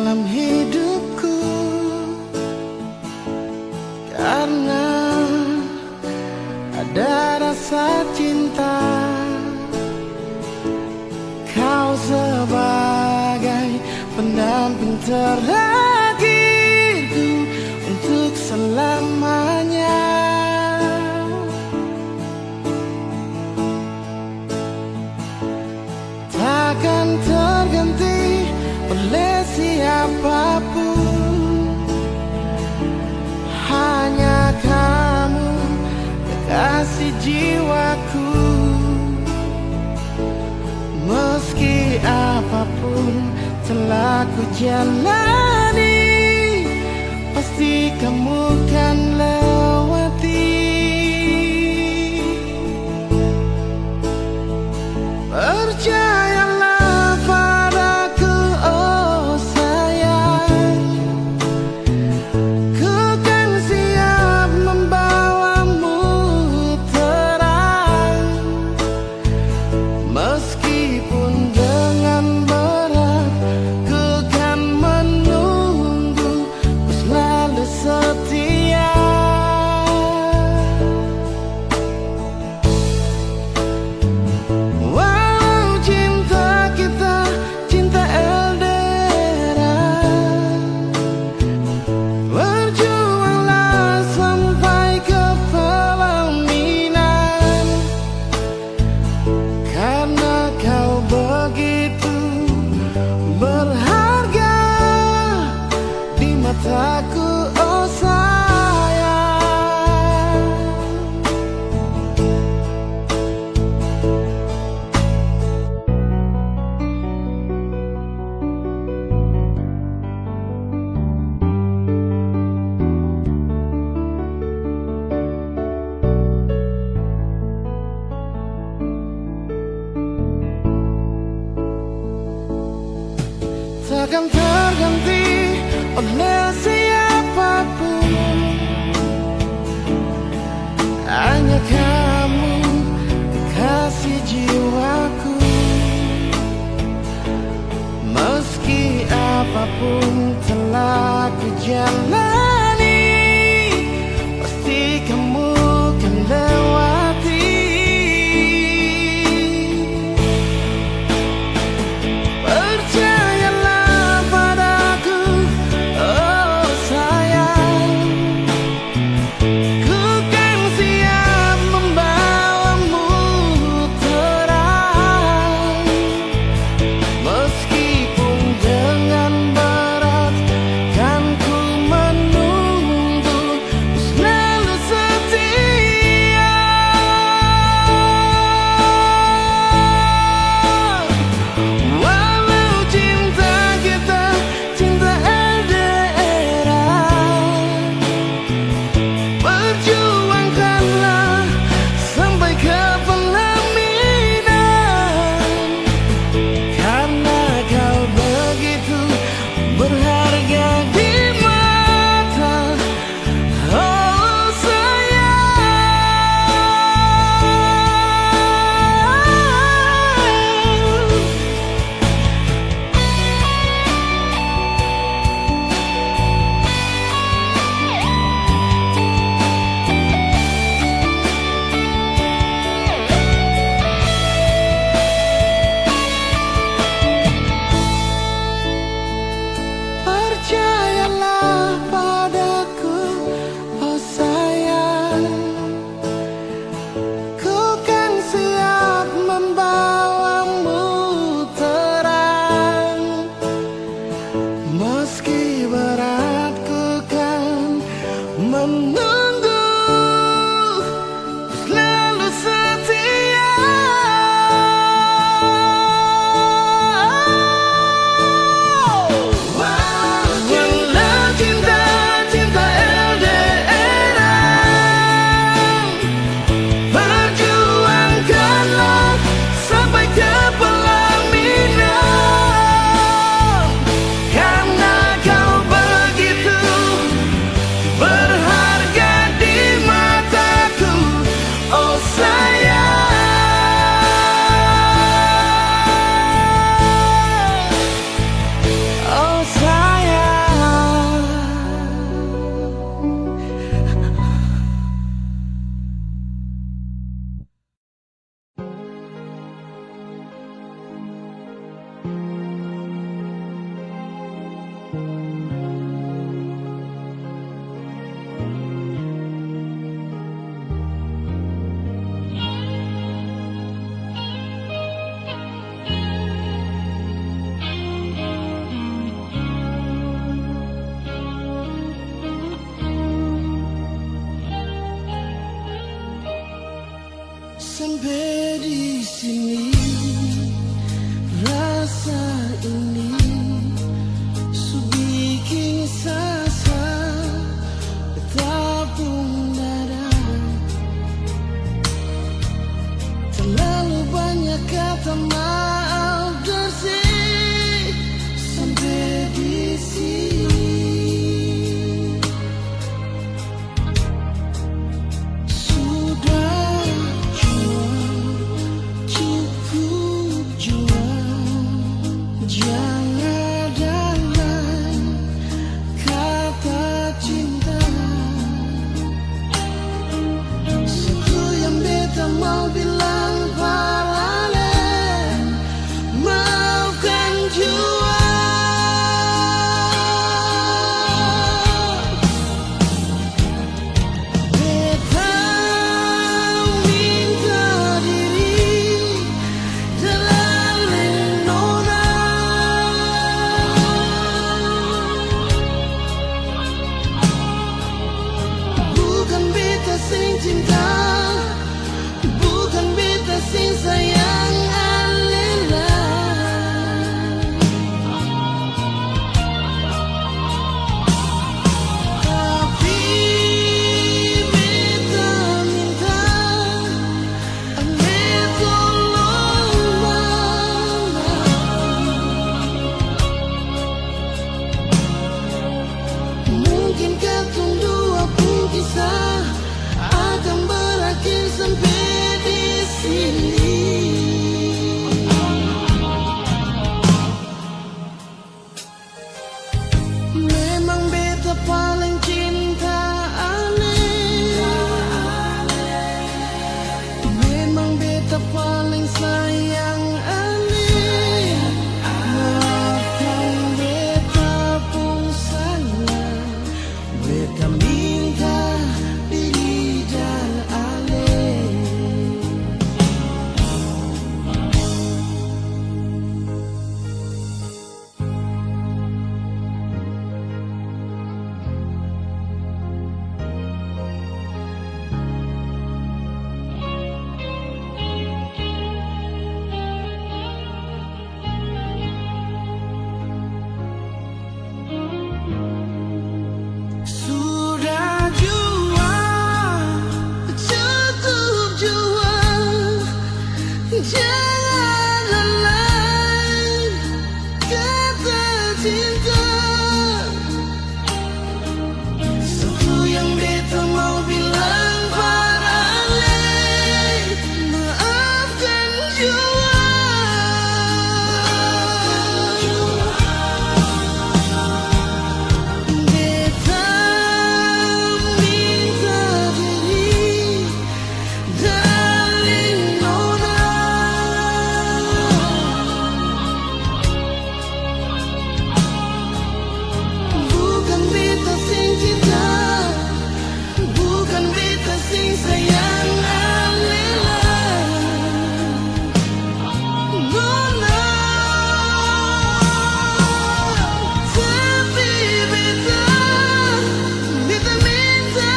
dalam hidupku, karena ada rasa cinta. Kau sebagai pendamping terakhirku untuk selamanya. Takkan terganti oleh siapapun, hanya kamu, kekasih jiwaku. Meski apapun telah ku jalani, pasti kamu kan lewati. Percayalah padaku, oh sayang, ku kan siap membawamu terang. Meskipun dengan berat, ku kan menunggu, ku selalu setia. Walau cinta kita cinta LDR, berjuanglah sampai ke pelaminan, karena kau begitu berharga di mataku, oh sayang. Takkan terganti oleh siapapun, hanya kamu, kekasih jiwaku. Meski apapun telah ku jalani, pasti kamu kan lewati. Percayalah padaku, oh sayang, ku kan siap membawamu terang. Meskipun dengan berat, kan ku menunggu, Sampai di sini rasa ini bikin sasa bertabung dada. Terlalu banyak kata maaf bersih sampai di sini. Mau bilang paralel, maafkan jua. Beta minta diri dalam nona, bukan beta sing cinta, sing sayang alela. Tapi beta minta ane tolong mama. Mungkin katong dua pun kisah akan berakhir sampai memang beta paling cinta ale, memang beta paling sayang ale. Maafkan beta pun salah, beta minta diri dan ale. Jangan lain kata cinta. Satu yang beta mau bilang paralel, maafkan jua. Beta minta diri darling nona, bukan beta sing cinta, bukan beta sing sayang alela. Nona, tapi beta minta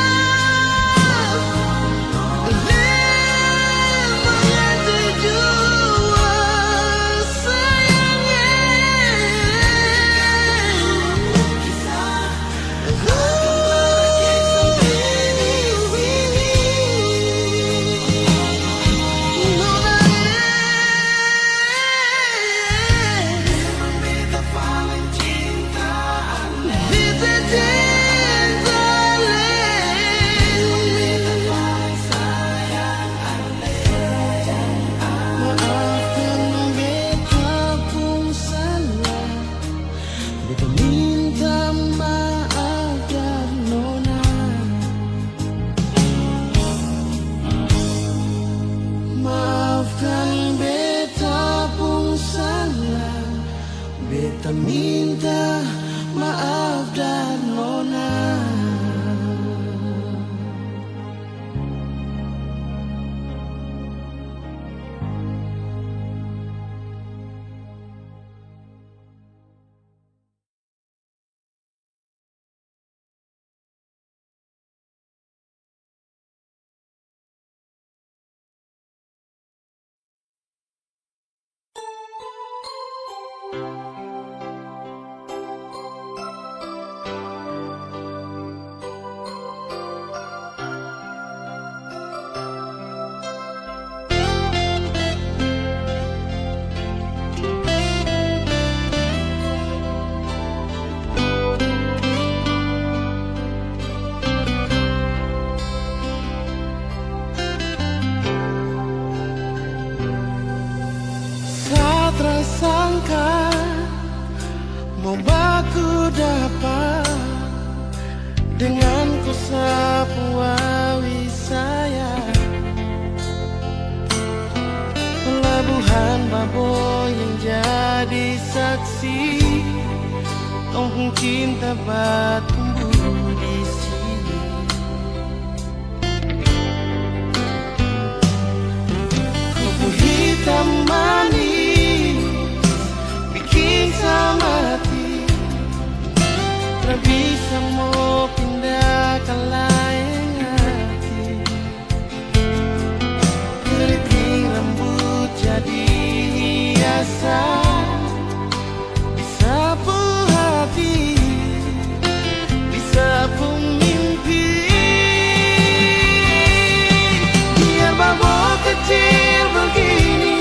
lembang jua sayangnya. Maafkan beta pun salah, beta minta maaf dan nona. Sangka mau baku dapat dengan ku sapu awi saya pelabuhan Baboy yang jadi saksi tong cinta bat tumbuh di sini. Kupu hitam manis sama hati tak bisa mau pindah ke lain hati. Keriting rambut jadi hiasan disapu hati, disapu mimpi. Biar Babo kecil begini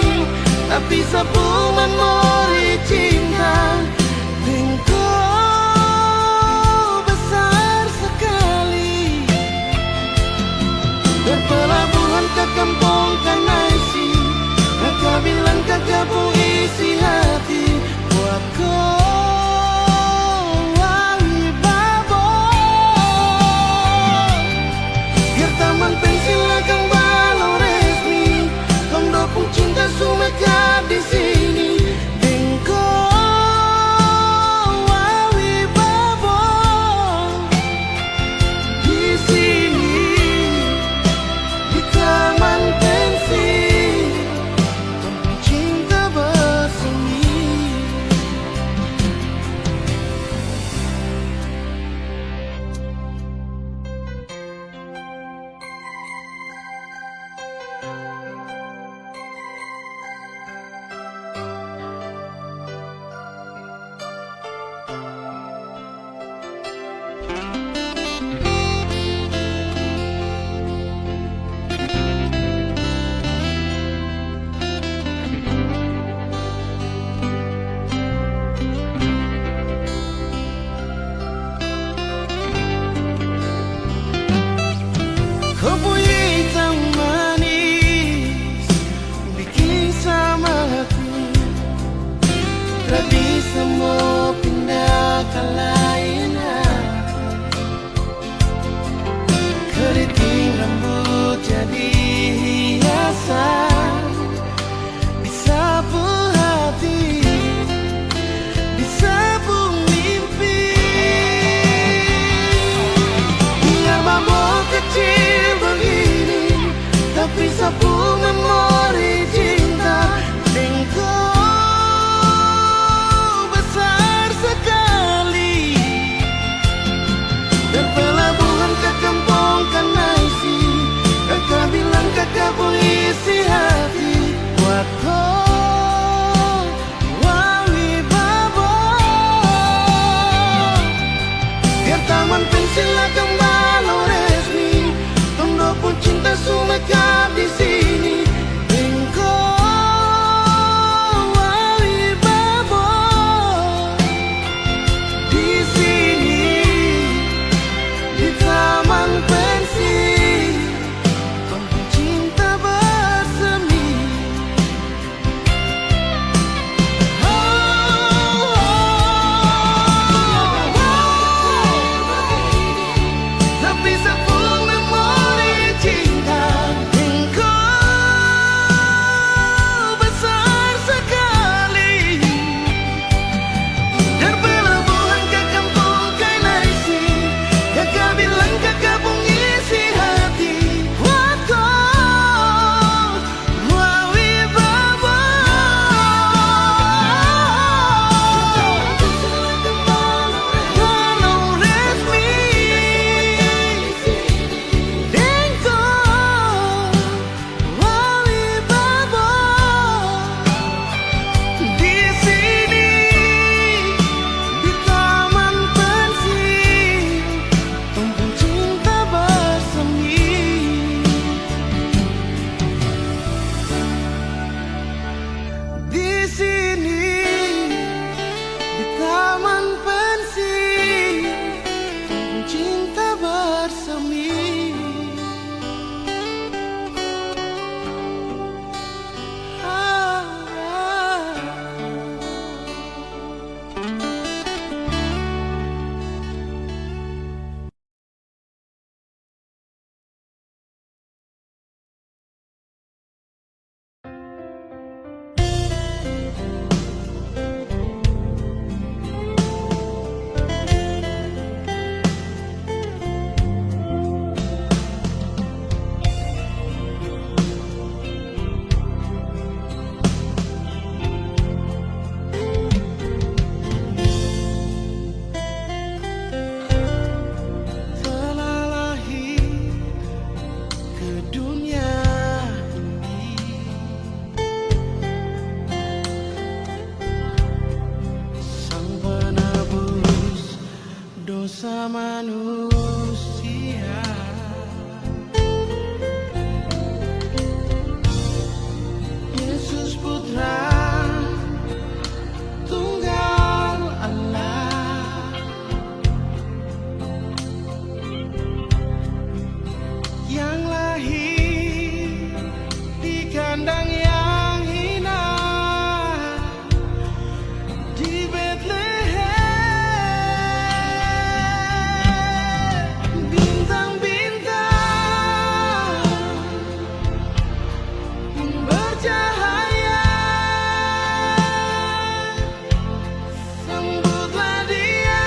dosa manusia. Yesus Putra Tunggal Allah yang lahir di kandang yang hina di Bethlehem. Bintang-bintang bercahaya, sambutlah Dia,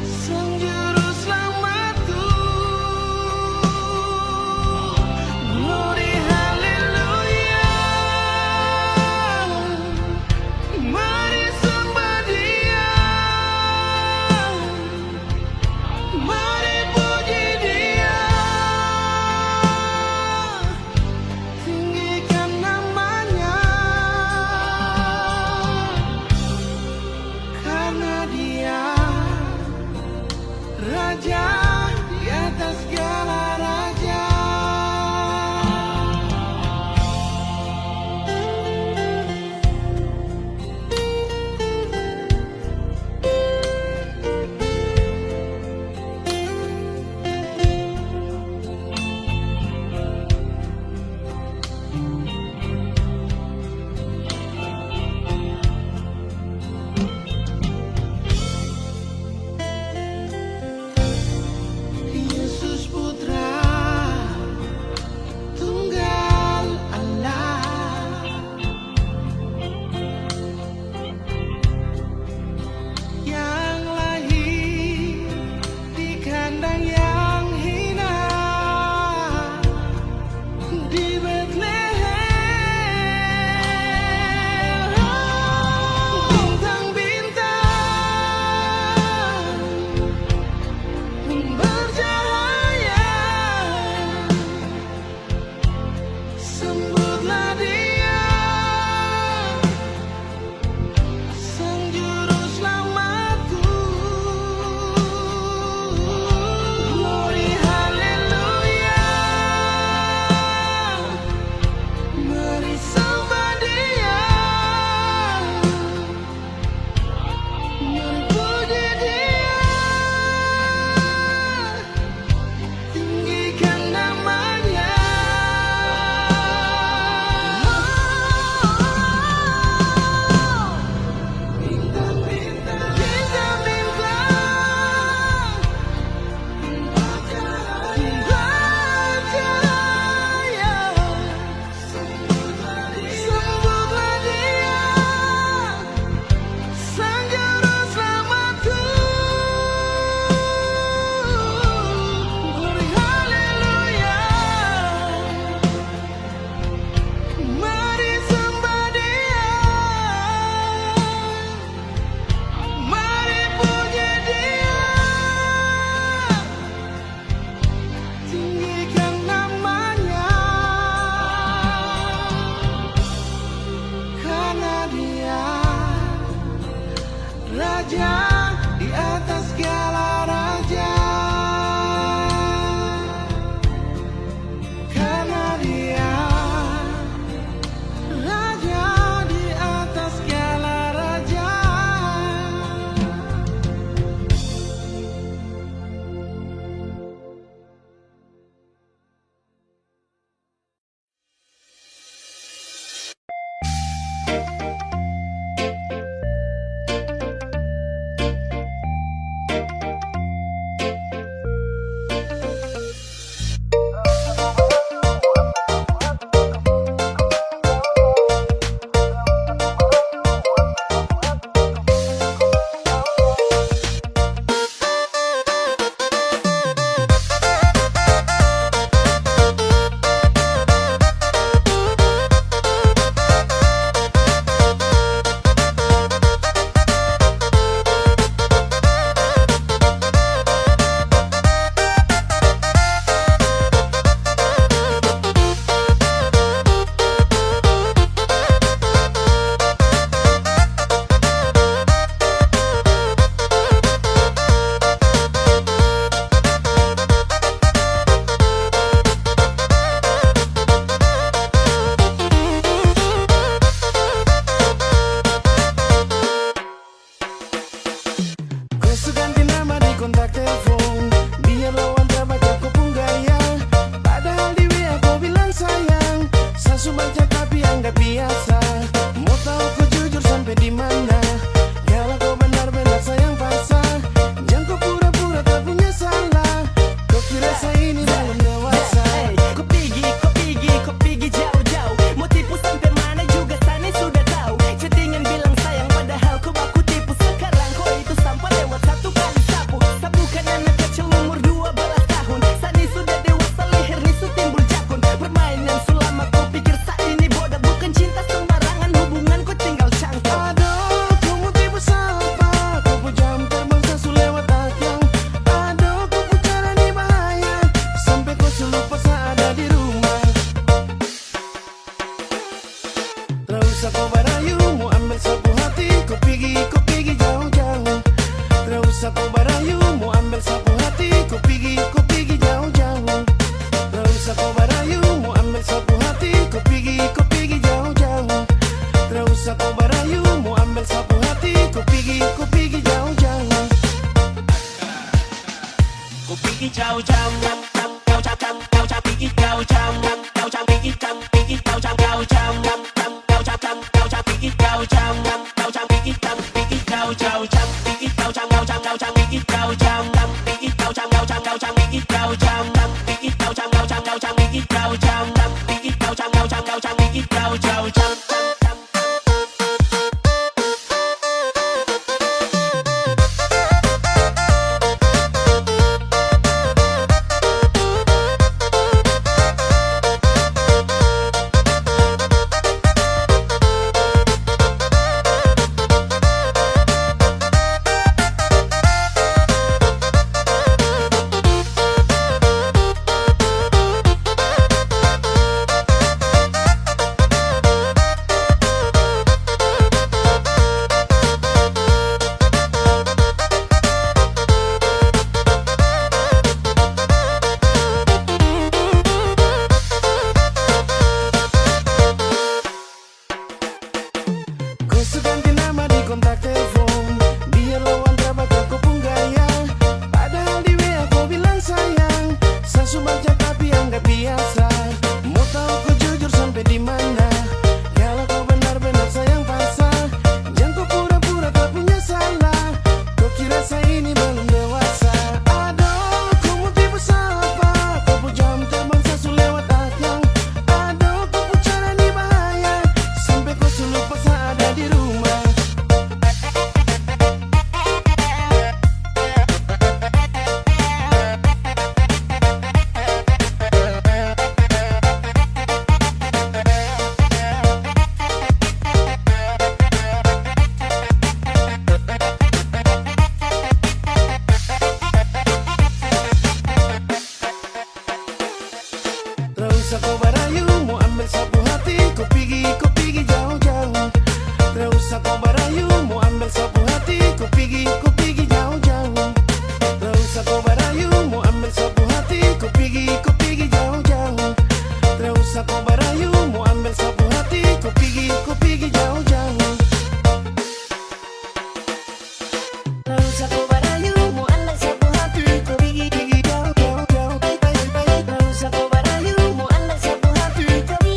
Sang Juru Selamatku. Glory haleluya, mari sembah Dia, mari puji Dia, tinggikan namanya, karena Dia Raja di atas segala raja. Yesus Putra Tunggal Allah yang lahir di kandang yang hina di Bethlehem. Bintang-bintang bercahaya, sembutlah Dia, Sang Juru Selamatku. Glory haleluya, mari sembah Dia, mari puji Dia, tinggikan namanya. Bintang-bintang bercahaya, sembutlah Dia, Sang Juru Selamatku. Glory haleluya, mari sembah Dia, mari puji Dia, tinggikan namanya, karena Dia Raja di atas segala raja. Karena Dia Raja di atas segala raja. kau berayu, mau ambil sapu hati, ku pergi jauh-jauh. Ku pergi jauh-jauh, jauh-jauh, pergi jauh-jauh, jauh-jauh, pergi jauh-jauh, pergi jauh-jauh, jauh-jauh, pergi jauh-jauh, jauh-jauh, pergi jauh-jauh, pergi jauh-jauh, pergi jauh-jauh, jauh-jauh, pergi jauh-jauh, pergi jauh-jauh, jauh-jauh, pergi jauh-jauh, pergi jauh-jauh, jauh-jauh, pergi jauh-jauh, pergi jauh-jauh, jauh-jauh, pergi jauh-jauh. Kau ganti nama di kontak telepon, biar lawan terbaca kau pun gaya. Padahal di WA kau bilang sayang, saya baca tapi anggap biasa. Mau tahu kau jujur sampai di mana? Kalau kau benar-benar sayang pasang, jangan kau pura-pura tak punya salah. Kau kira saya ini belum dewasa? Aduh, kau mau tipu siapa? Kau pun jam terbang saya lewat akang. Aduh, kau pun cara ini bahaya, sampai kau lupa saya ada di rumah. Tak usah kau berayu, mau ambil sapu hati, ku pergi jauh-jauh. Tak usah kau berayu, mau ambil sapu hati, ku pergi jauh-jauh. Tak usah kau berayu, mau ambil sapu hati, ku pergi jauh-jauh. Tak usah kau berayu, mau ambil sapu hati, ku pergi jauh-jauh. Tak usah kau berayu, mau ambil sapu hati, ku pergi jauh-jauh. Tak usah kau berayu, mau ambil sapu hati, ku pergi jauh-jauh.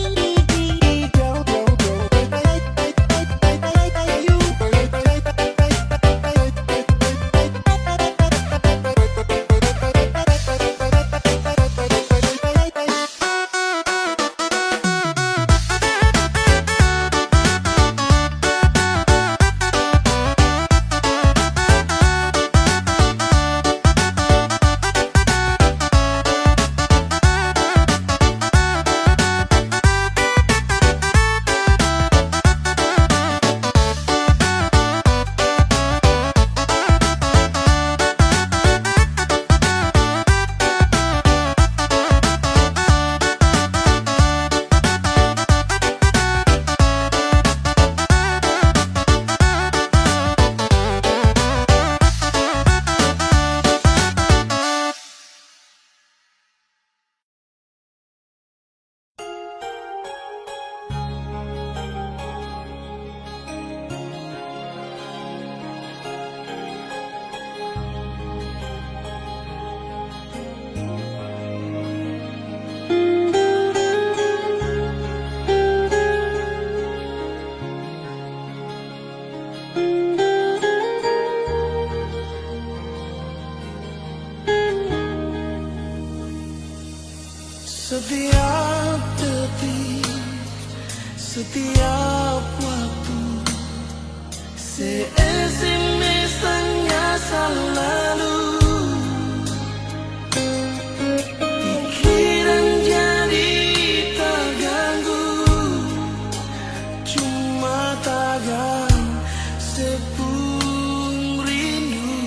Setiap detik, setiap waktu, se-SMS tanya selalu. Pikiran jadi terganggu, cuma tagan sepung rindu.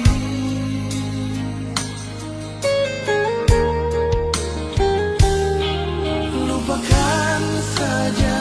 Lupakan saja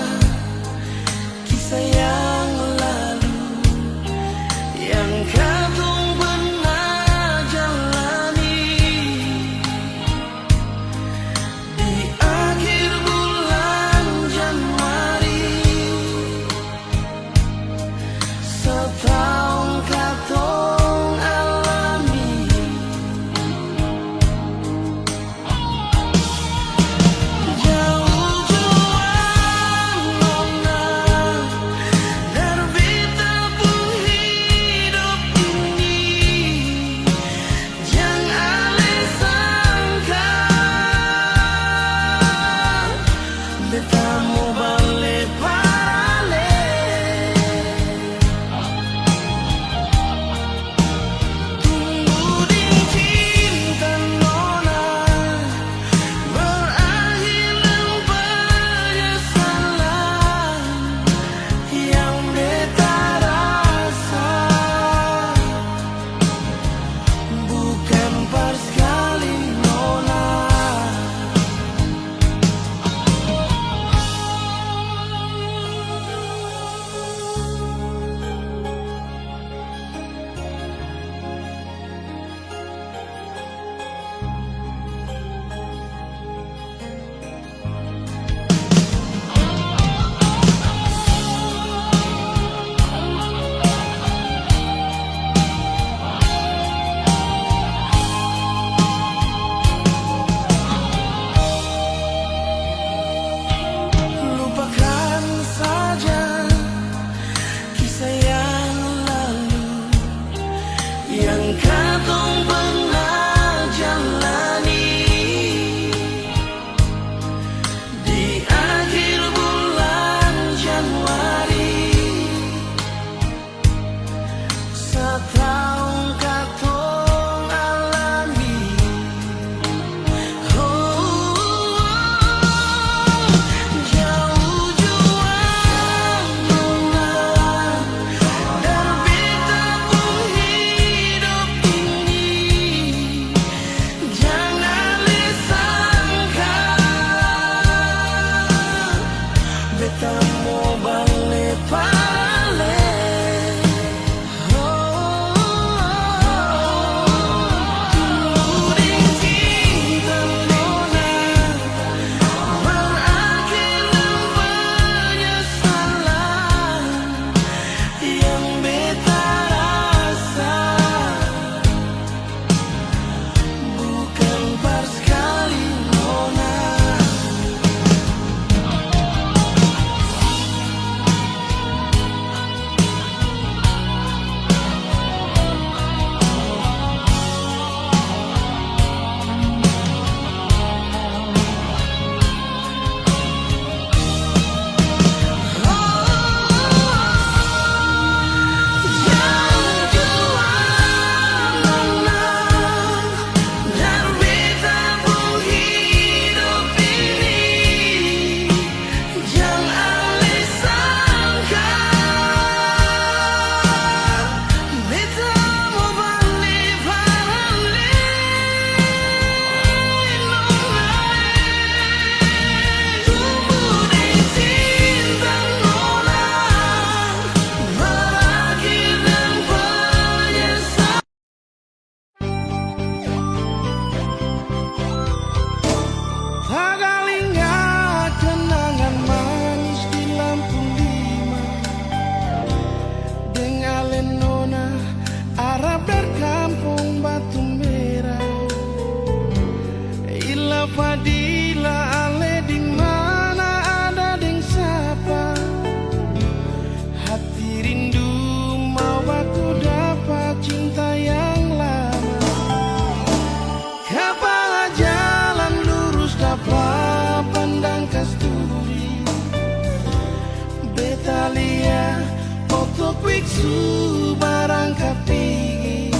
biksu berangkat tinggi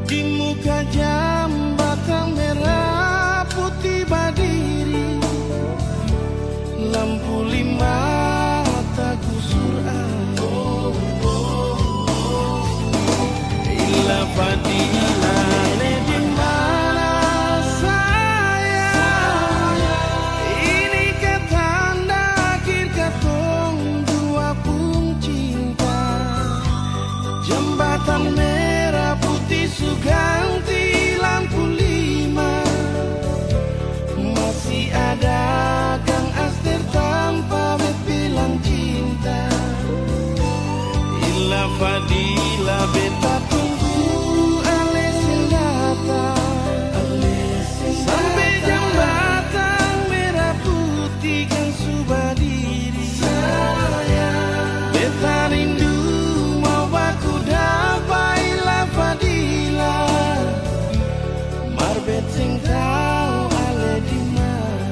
di muka jambatan merah putih berdiri, lampu lima tak gusur Ila Fadila di mana saya? Ini ketanda akhir katong dua pun cinta. Jembatan merah putih suganti lampu lima. Masih ada Kang Aster tanpa bilang cinta. Ila Fadila beta tunggu Alessi datang sampai jembatan merah putih kan sudah diri. Beta rindu mau baku dapat Ila Fadila, marbet sing tau ale di mana.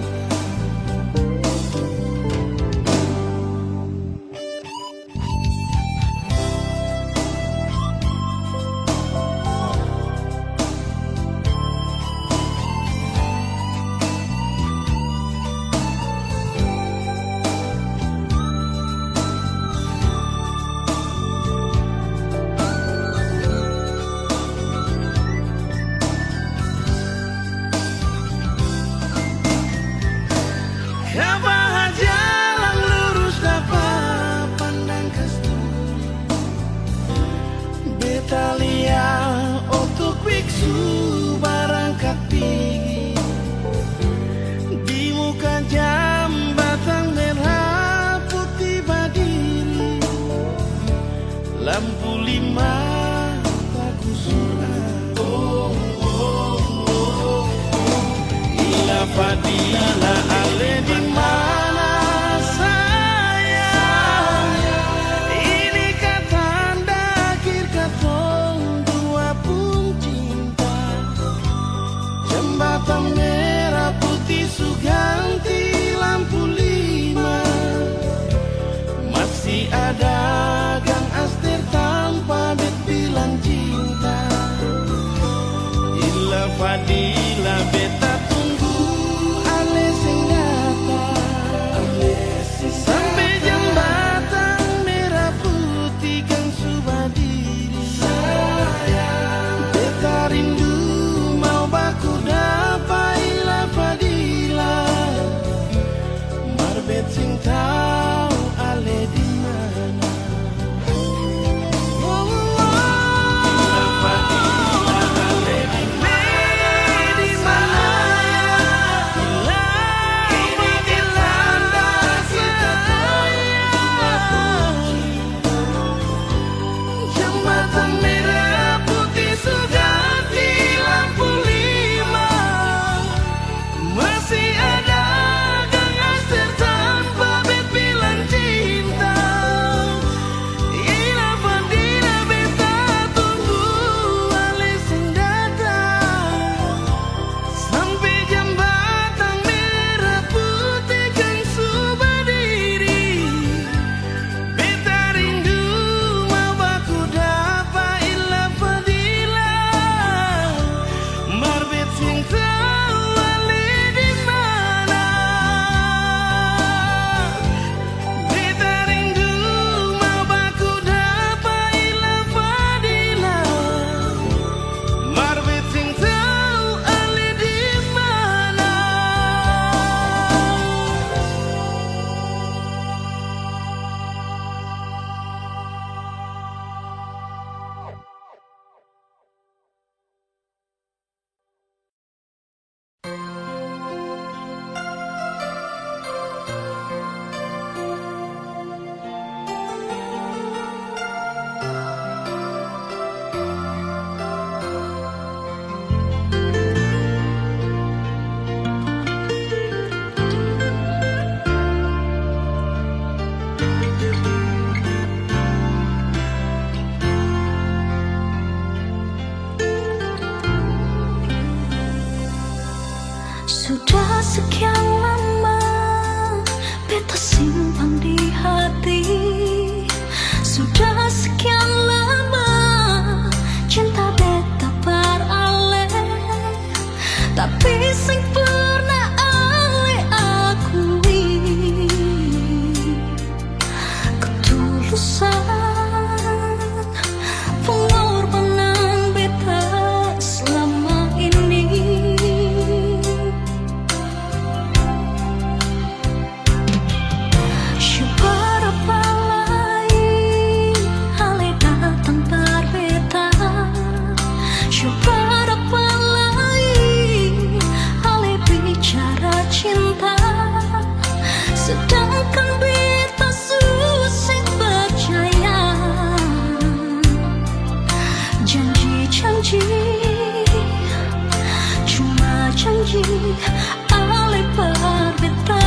keputusan pengorbanan beta selama ini. Syukur apa lain hale datang berbeda. Syukur apa lain hale bicara cinta. Sedangkan beta susah percaya janji-janji, cuma janji ale berbeda.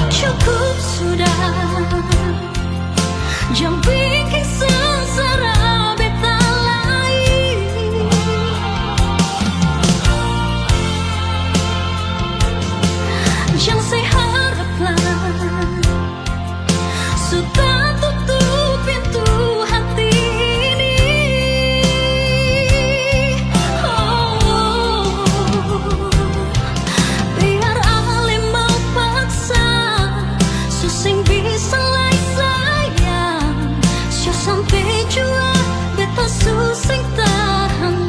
Cukup sudah, jangan bikin sengsara beta lain. Jangan saya haraplah sudah tutup pintu hati ini. Oh, biar ale mau paksa susing bisa lai sayang. Sio sampai jua beta susing tahan.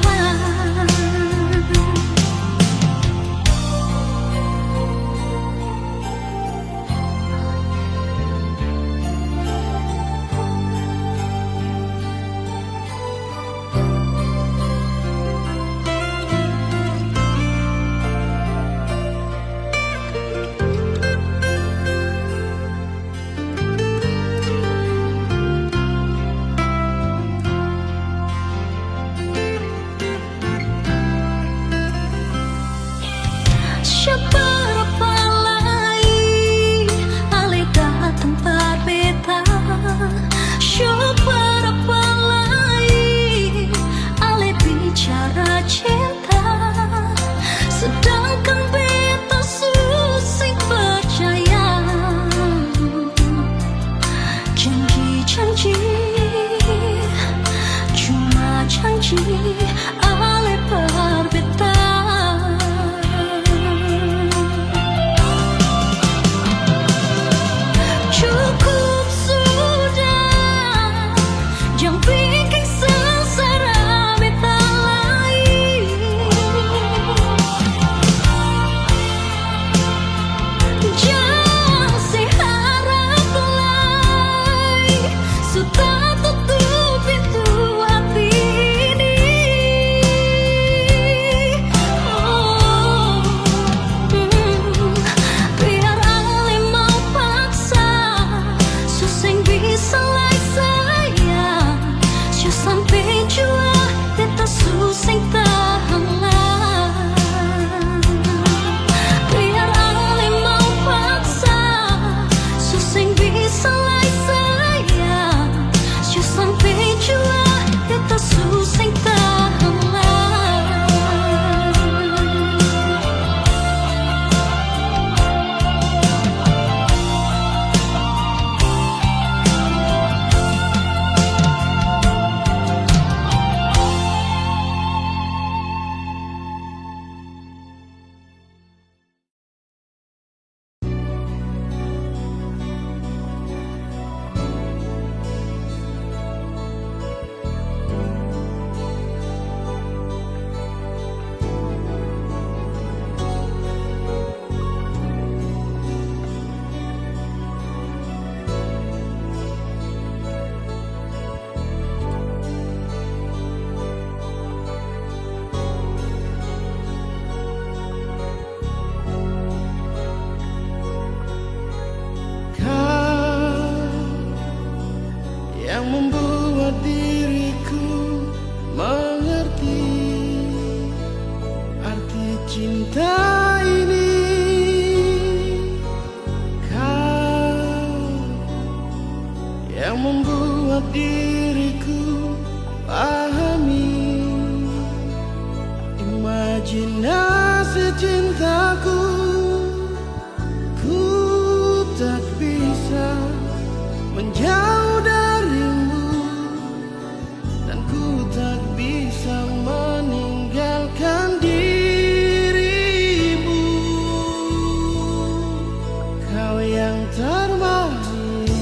termanis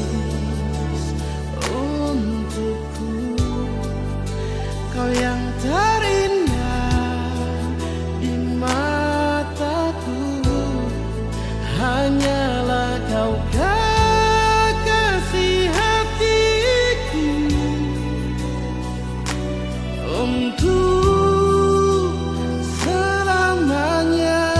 untukku, kau yang terindah di mataku, hanyalah kau kekasih hatiku untuk selamanya.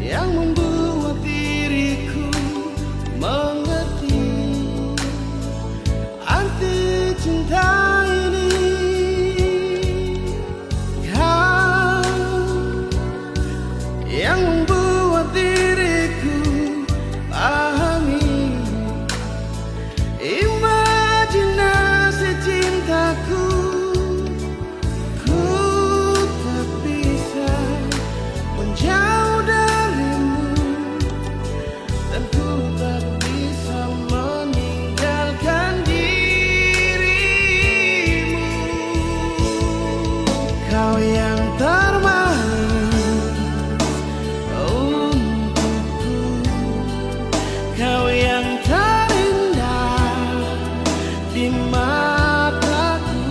Yang membuat diriku mengerti arti cinta ini. Kau yang membuat diriku pahami imajinasi cintaku. Ku tak bisa menjauh darimu, dan ku tak bisa meninggalkan dirimu. Kau yang termanis untukku, kau yang terindah di mataku,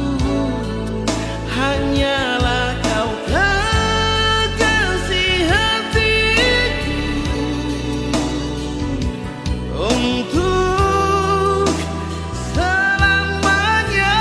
hanyalah kau kekasih hatiku untuk selamanya.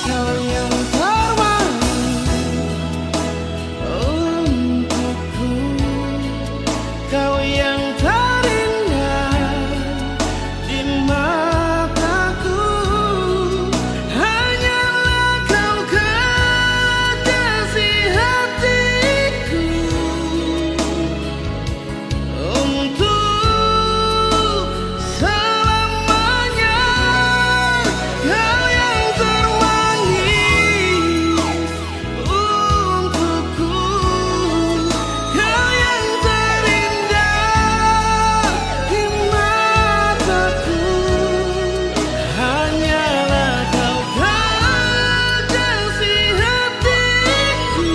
Kau yang termanis untukku, kau yang terindah di mataku, hanyalah kau kekasih hatiku untuk selamanya. Kau yang termanis untukku, kau yang terindah di mataku, hanyalah kau kekasih hatiku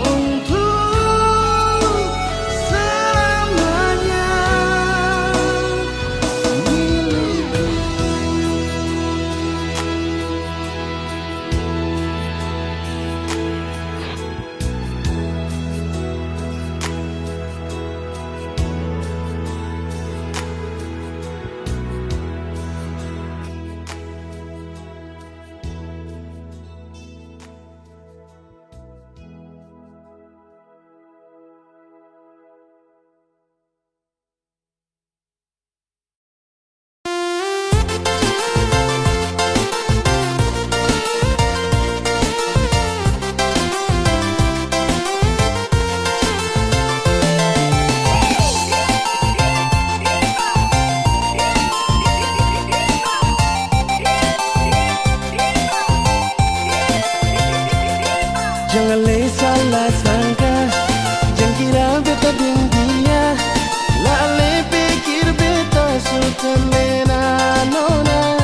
untuk selamanya. Milikku. Jangan le salah sangka, jangan kira beta deng dia, lale pikir beta suka mena nona.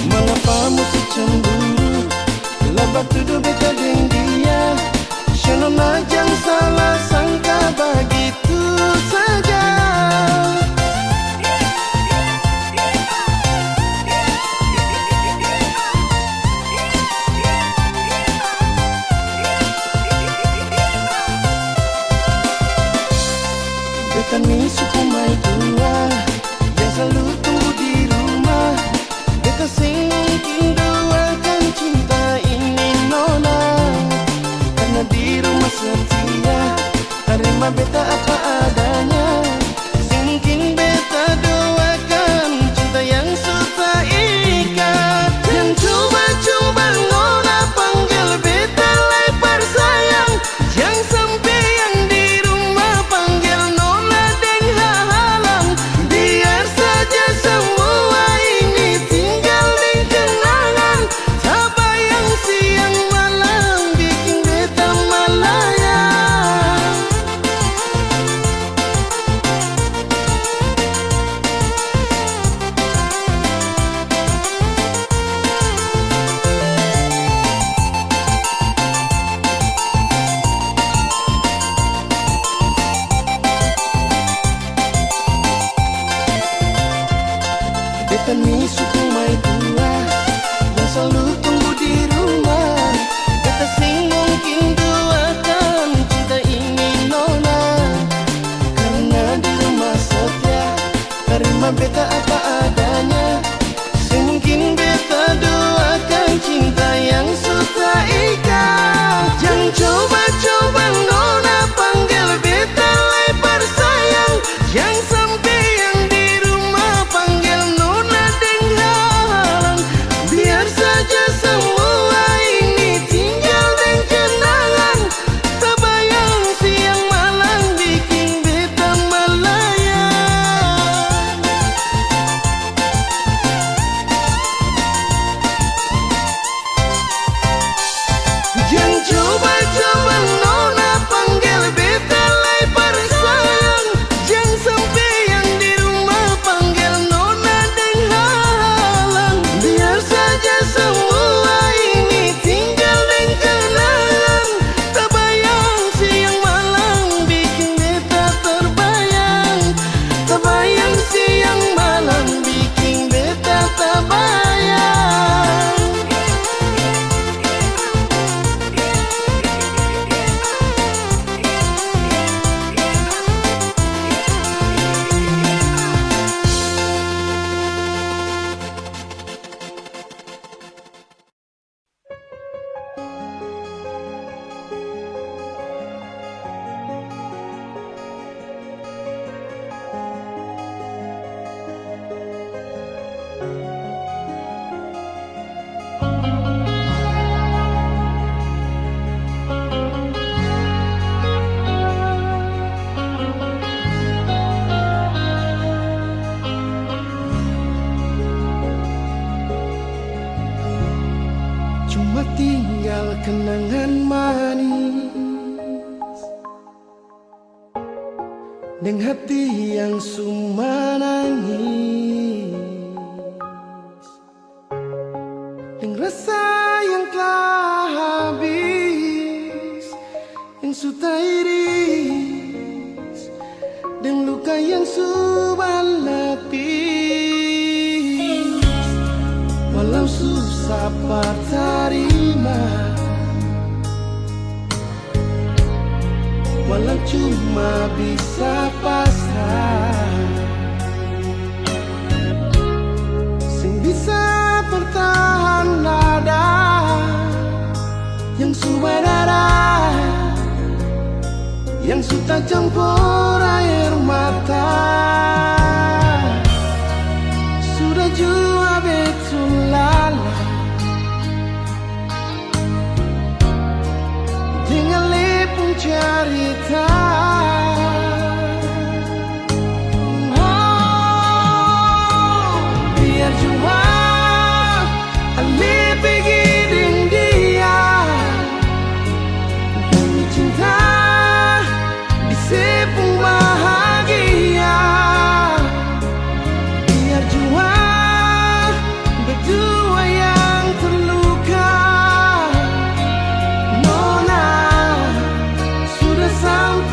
Mengapa mesti cemburu, labak tuduh beta deng dia, shanona jangan salah sangka begitu saja. Beta ni suku mai tua yang selalu tunggu di rumah. Beta sing doakan cinta ini terima beta apa adanya. Sing mungkin beta doakan cinta yang sudah ikat. Yang coba-coba nona panggil beta lebar sayang. Yang sampai yang di rumah panggil nona deng halang. Biar saja semua ini tinggal di kenangan. Tak bayang siang malam bikin beta melayang. Beta ni suku mai tua yang selalu tunggu di rumah. Beta sing mungkin doakan cinta ini nona, karena di rumah setia terima beta apa adanya. Sing mungkin beta doakan cinta yang sudah ikat. Jangan coba-coba nona panggil beta lebar sayang. Yang sampai yang di rumah panggil nona deng halang. Biar saja semua ini tinggal deng kenangan. Tak bayang siang malam bikin beta melayang. Jangan coba-coba nona panggil beta lebar sayang. Jangan sampai yang di rumah panggil nona deng halang. Biar saja semua ini tinggal deng kenangan. Tak bayang siang malam bikin beta terbayang. Tak bayang siang malam bikin beta terbayang. Cuma tinggal kenangan manis dengan hati yang suma nangis, dengan rasa yang telah habis, yang sudah iris, dan luka yang sudah lapis. Walau susah terima, walau cuma bisa pasrah, sing bisa bertahan nada yang sudah darah, yang sudah campur air mata. Sudah jua betul lala dengan lepung cerita. Biar jua ale pergi dengan dia demi cinta di sepung bahagia. Biar jua berdua yang terluka. Nona sudah sampai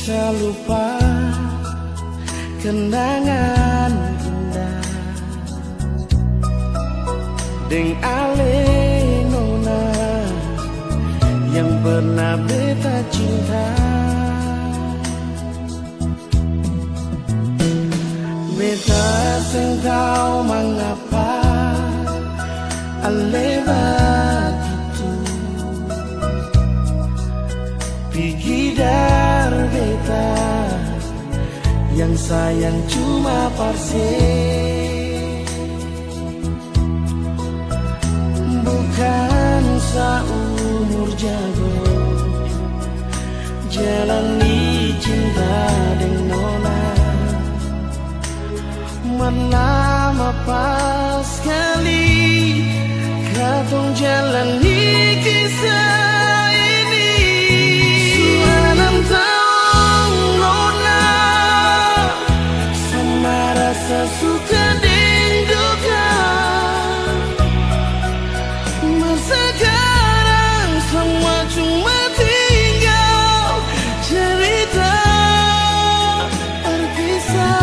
bisa lupa kenangan indah deng ale nona yang pernah beta cinta. Beta sing tau mengapa ale begitu pigidar beta yang sayang cuma parse, bukan seumur jago jalani cinta dengan nona. Lama pas sekali katong jalani kisah ini. Suanam tahu nona sama rasa suka dan duka. Masa sekarang semua cuma tinggal cerita terpisah.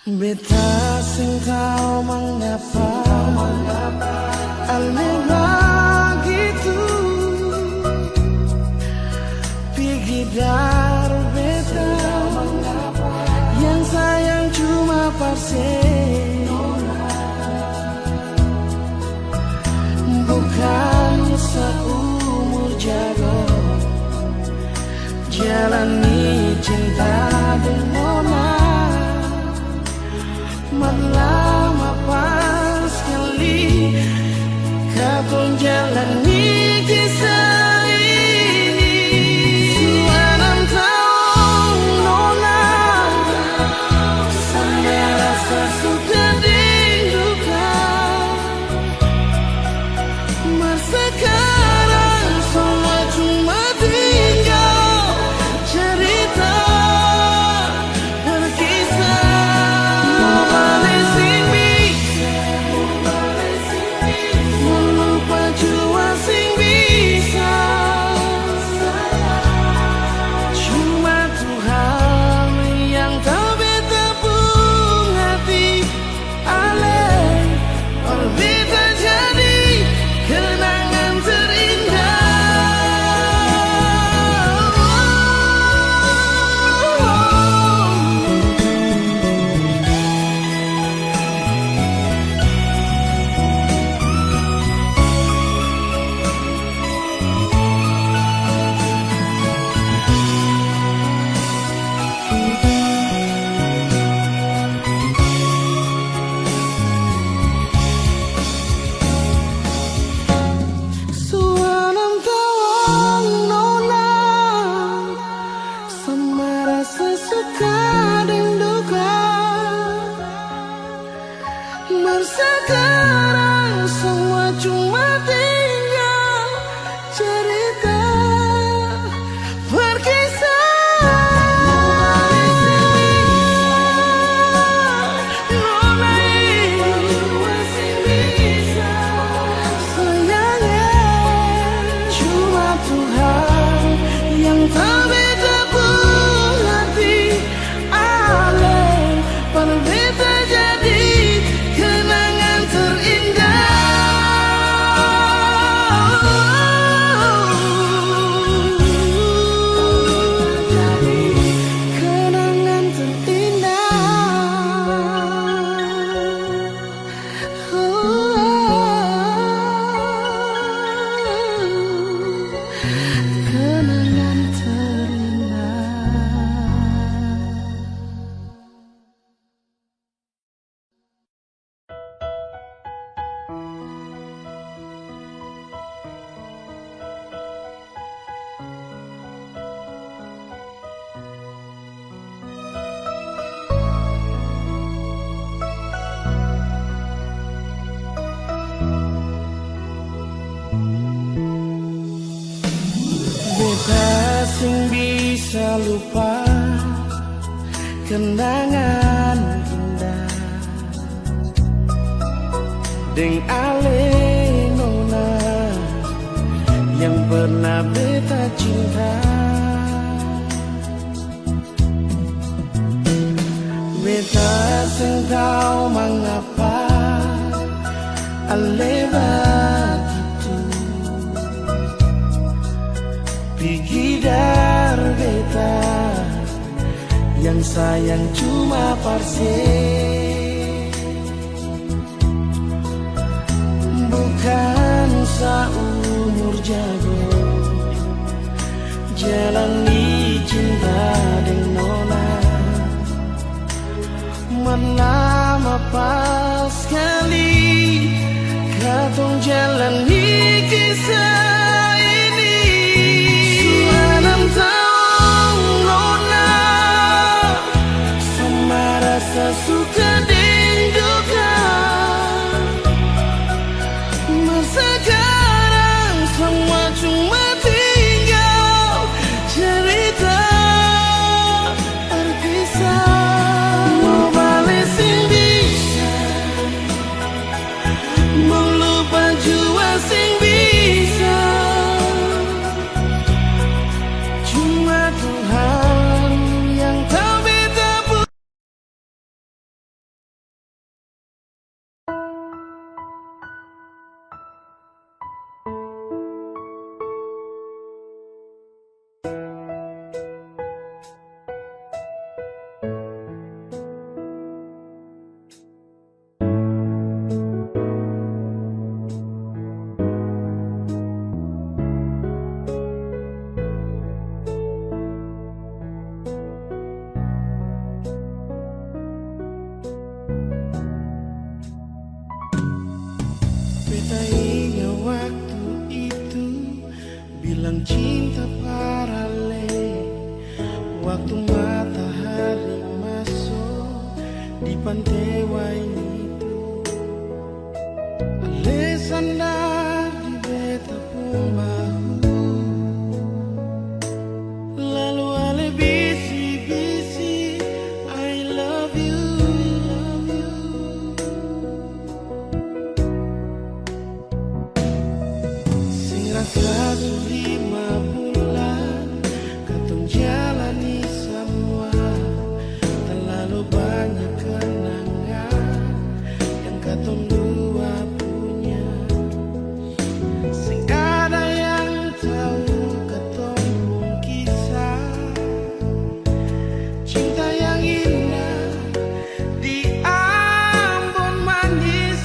Beta sing kau mengapa ale begitu pigidar beta yang sayang cuma parse, bukan seumur jago jalani cinta dengan nona. Lama pas sekali katong jalani kisah ini. Suanam tahu nona sama rasa suka dan duka. Mas sekarang semua cuma tinggal cerita. bisa lupa kenangan indah deng ale nona yang pernah beta cinta. Beta sing tahu mengapa ale begitu pergi dari beta yang sayang cuma parse, bukan seumur jago jalani cinta dengan nona. Lama pas sekali katong jalani kisah ini. Sudah 6 tahun nona, sama rasa suka dan duka. Masa sekarang semua cuma tinggal cerita terpisah. Beta ingat waktu itu bilang cinta paralel, waktu matahari masuk di pantai Waini itu. Ale sandar di beta pun bahu, lalu ale bisi-bisi I love you. Satu 5 bulan katong jalani semua, terlalu banyak kenangan yang katong dua punya. Sing ada yang tahu katong pun kisah cinta yang indah di Ambon manis.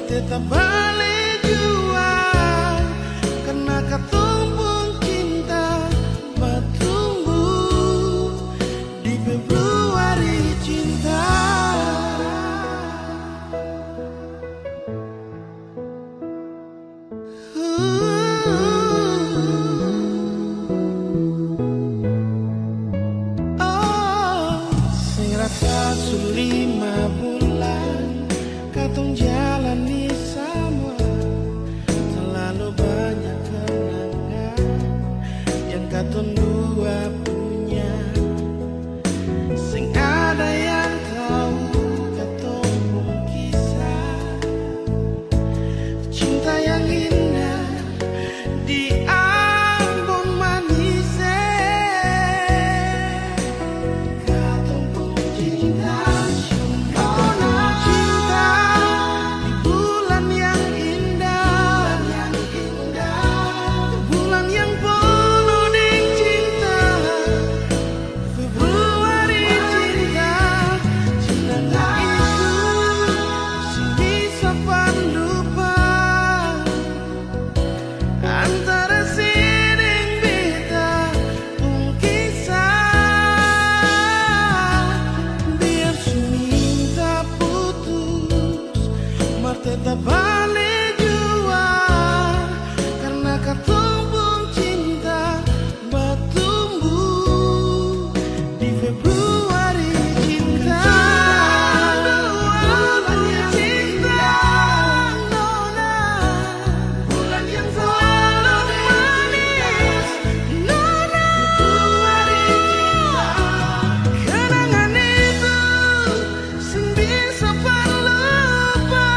Tetap balik jua karena katong pun cinta bertumbuh di Februari cinta. Sing rasa 5 bulan katong jalani semua, terlalu banyak kenangan yang katong dua punya. Sing ada yang tahu katong pun kisah cinta yang indah tak balik jua karena katumbung cinta bertumbuh di Februari cinta. Bulan yang cinta, nona, bulan yang selalu manis, nona. Februari cinta, kenangan itu sen bisa lupa.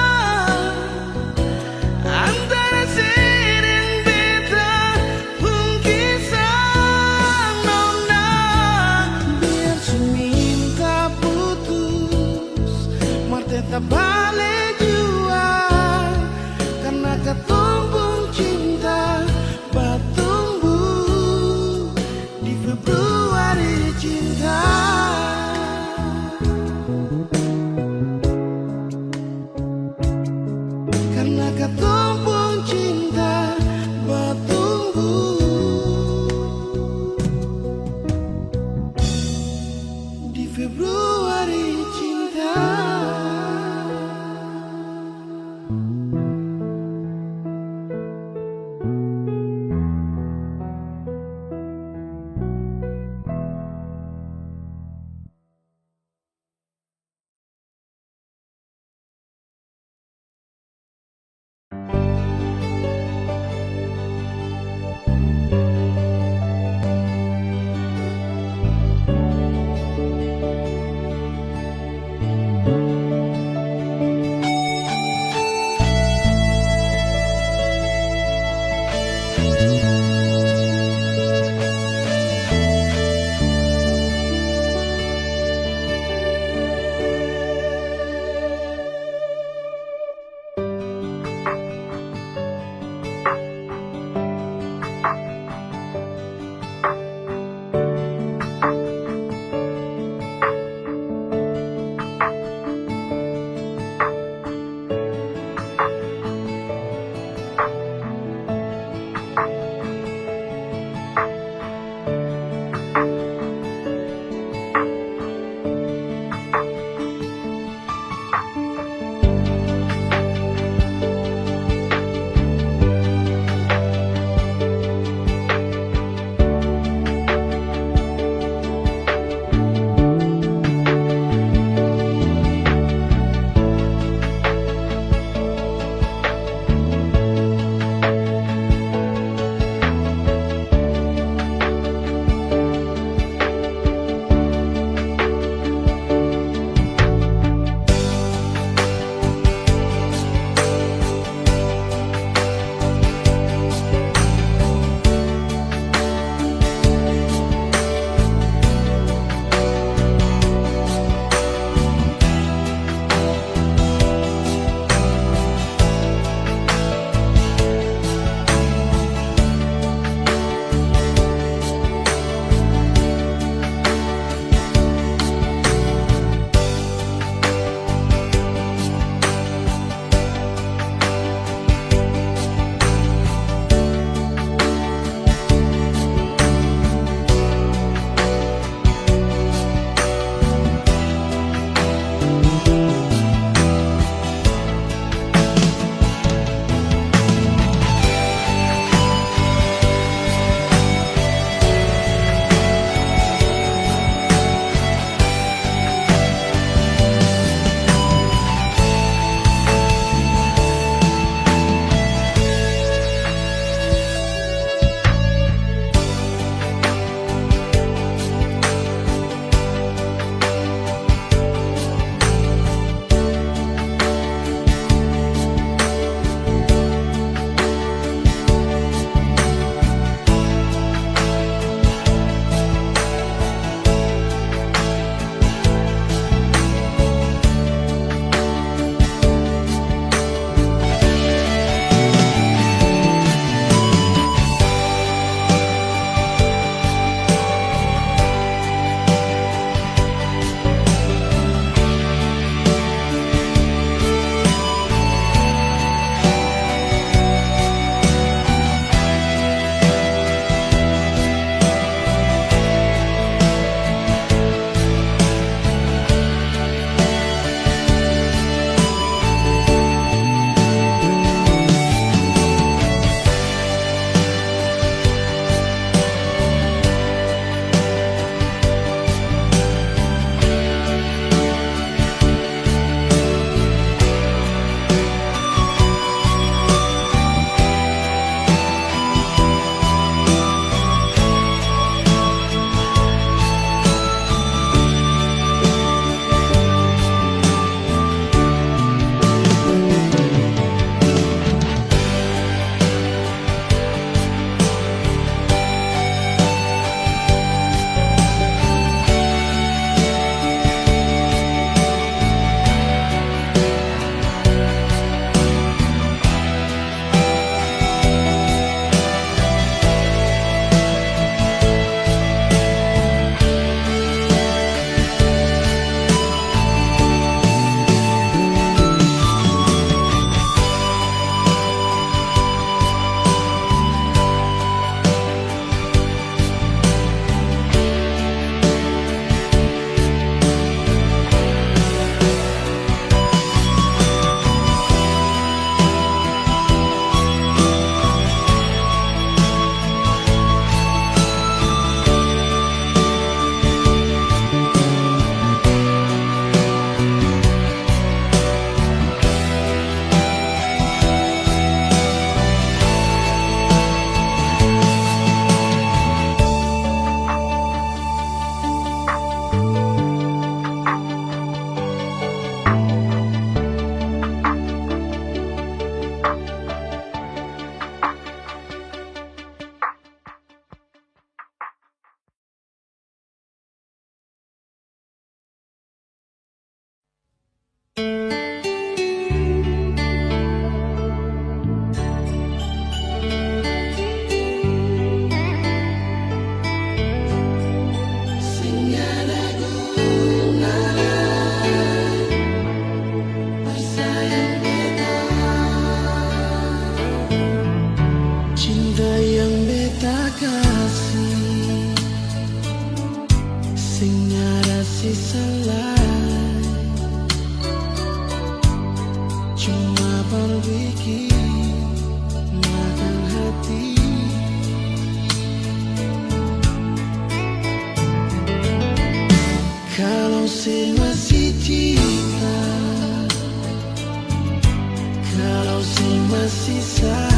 cuma berpikir makan hati. Kalau saya masih cinta, kalau saya masih sayang,